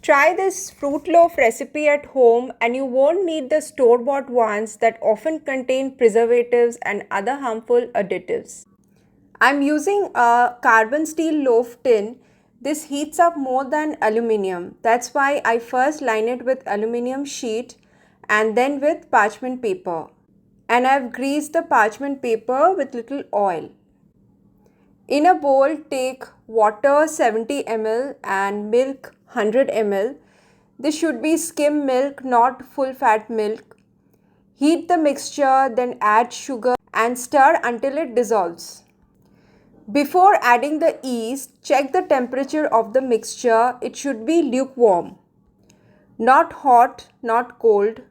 Try this fruit loaf recipe at home and you won't need the store-bought ones that often contain preservatives and other harmful additives. I'm using a carbon steel loaf tin. This heats up more than aluminium. That's why I first line it with aluminium sheet and then with parchment paper. And I've greased the parchment paper with little oil. In a bowl, take water 70 ml and milk 100 ml. This should be skim milk, not full fat milk. Heat the mixture, then add sugar and stir until it dissolves. Before adding the yeast, check the temperature of the mixture. It should be lukewarm, not hot, not cold.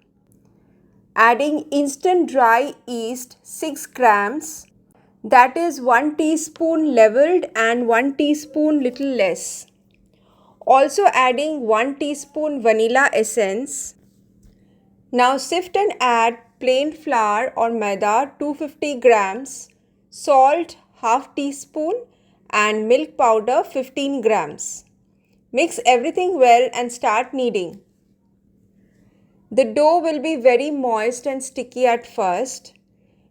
Adding instant dry yeast 6 grams, that is 1 teaspoon leveled and 1 teaspoon little less. Also adding 1 teaspoon vanilla essence. Now sift and add plain flour or maida 250 grams, salt half teaspoon and milk powder 15 grams. Mix everything well and start kneading. The dough will be very moist and sticky at first.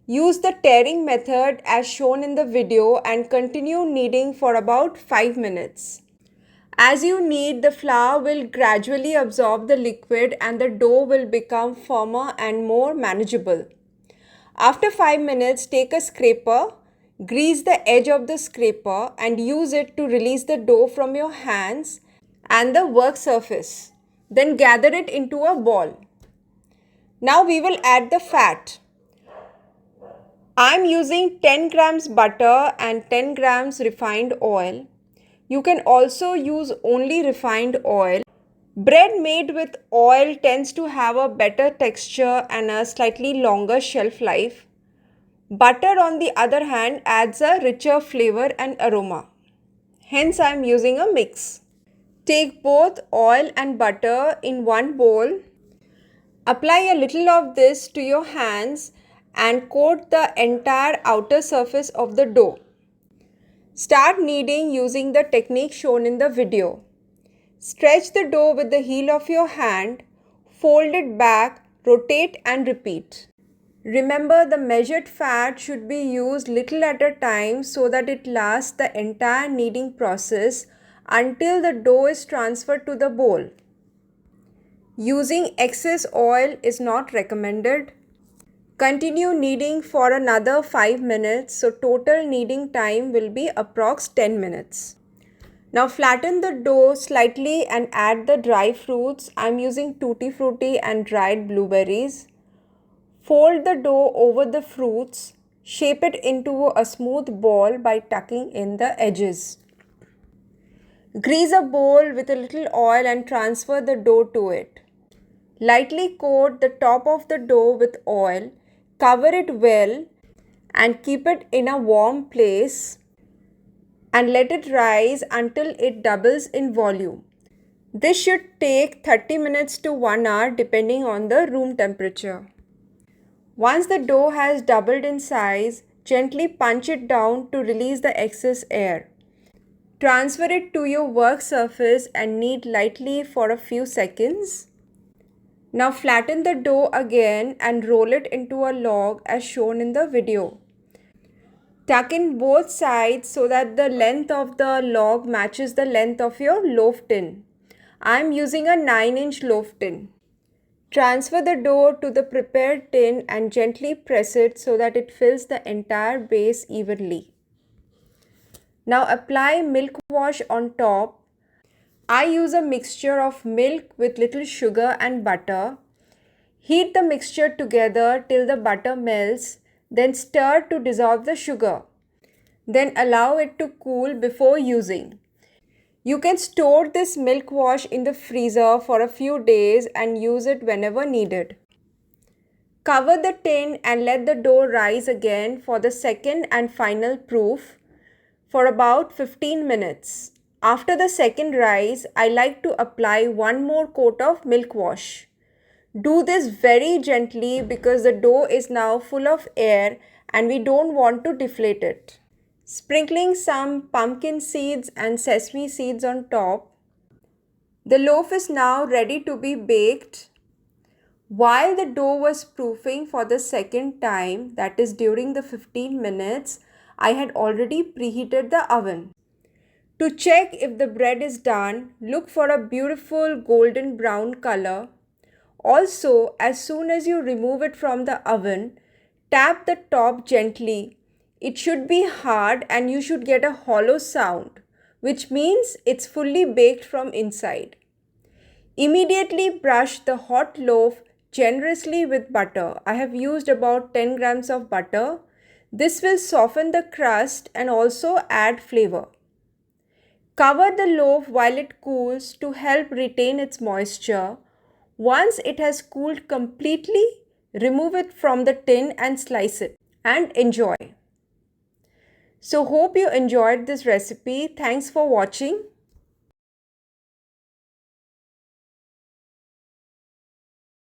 Use the tearing method as shown in the video and continue kneading for about 5 minutes. As you knead, the flour will gradually absorb the liquid and the dough will become firmer and more manageable. After 5 minutes, take a scraper, grease the edge of the scraper and use it to release the dough from your hands and the work surface. Then gather it into a ball. Now we will add the fat. I am using 10 grams butter and 10 grams refined oil. You can also use only refined oil. Bread made with oil tends to have a better texture and a slightly longer shelf life. Butter, on the other hand, adds a richer flavor and aroma. Hence, I am using a mix. Take both oil and butter in one bowl. Apply a little of this to your hands and coat the entire outer surface of the dough. Start kneading using the technique shown in the video. Stretch the dough with the heel of your hand, fold it back, rotate and repeat. Remember, the measured fat should be used little at a time so that it lasts the entire kneading process until the dough is transferred to the bowl. Using excess oil is not recommended. Continue kneading for another 5 minutes, so total kneading time will be approx 10 minutes. Now flatten the dough slightly and add the dry fruits. I am using tutti frutti and dried blueberries. Fold the dough over the fruits. Shape it into a smooth ball by tucking in the edges. Grease a bowl with a little oil and transfer the dough to it. Lightly coat the top of the dough with oil, cover it well and keep it in a warm place and let it rise until it doubles in volume. This should take 30 minutes to 1 hour depending on the room temperature. Once the dough has doubled in size, gently punch it down to release the excess air. Transfer it to your work surface and knead lightly for a few seconds. Now flatten the dough again and roll it into a log as shown in the video. Tuck in both sides so that the length of the log matches the length of your loaf tin. I am using a 9-inch loaf tin. Transfer the dough to the prepared tin and gently press it so that it fills the entire base evenly. Now apply milk wash on top. I use a mixture of milk with little sugar and butter. Heat the mixture together till the butter melts, then stir to dissolve the sugar. Then allow it to cool before using. You can store this milk wash in the freezer for a few days and use it whenever needed. Cover the tin and let the dough rise again for the second and final proof for about 15 minutes. After the second rise, I like to apply one more coat of milk wash. Do this very gently because the dough is now full of air and we don't want to deflate it. Sprinkling some pumpkin seeds and sesame seeds on top. The loaf is now ready to be baked. While the dough was proofing for the second time, that is during the 15 minutes, I had already preheated the oven. To check if the bread is done, look for a beautiful golden brown color. Also, as soon as you remove it from the oven, tap the top gently. It should be hard and you should get a hollow sound, which means it's fully baked from inside. Immediately brush the hot loaf generously with butter. I have used about 10 grams of butter. This will soften the crust and also add flavor. Cover the loaf while it cools to help retain its moisture. Once it has cooled completely, remove it from the tin and slice it and enjoy. So hope you enjoyed this recipe. Thanks for watching.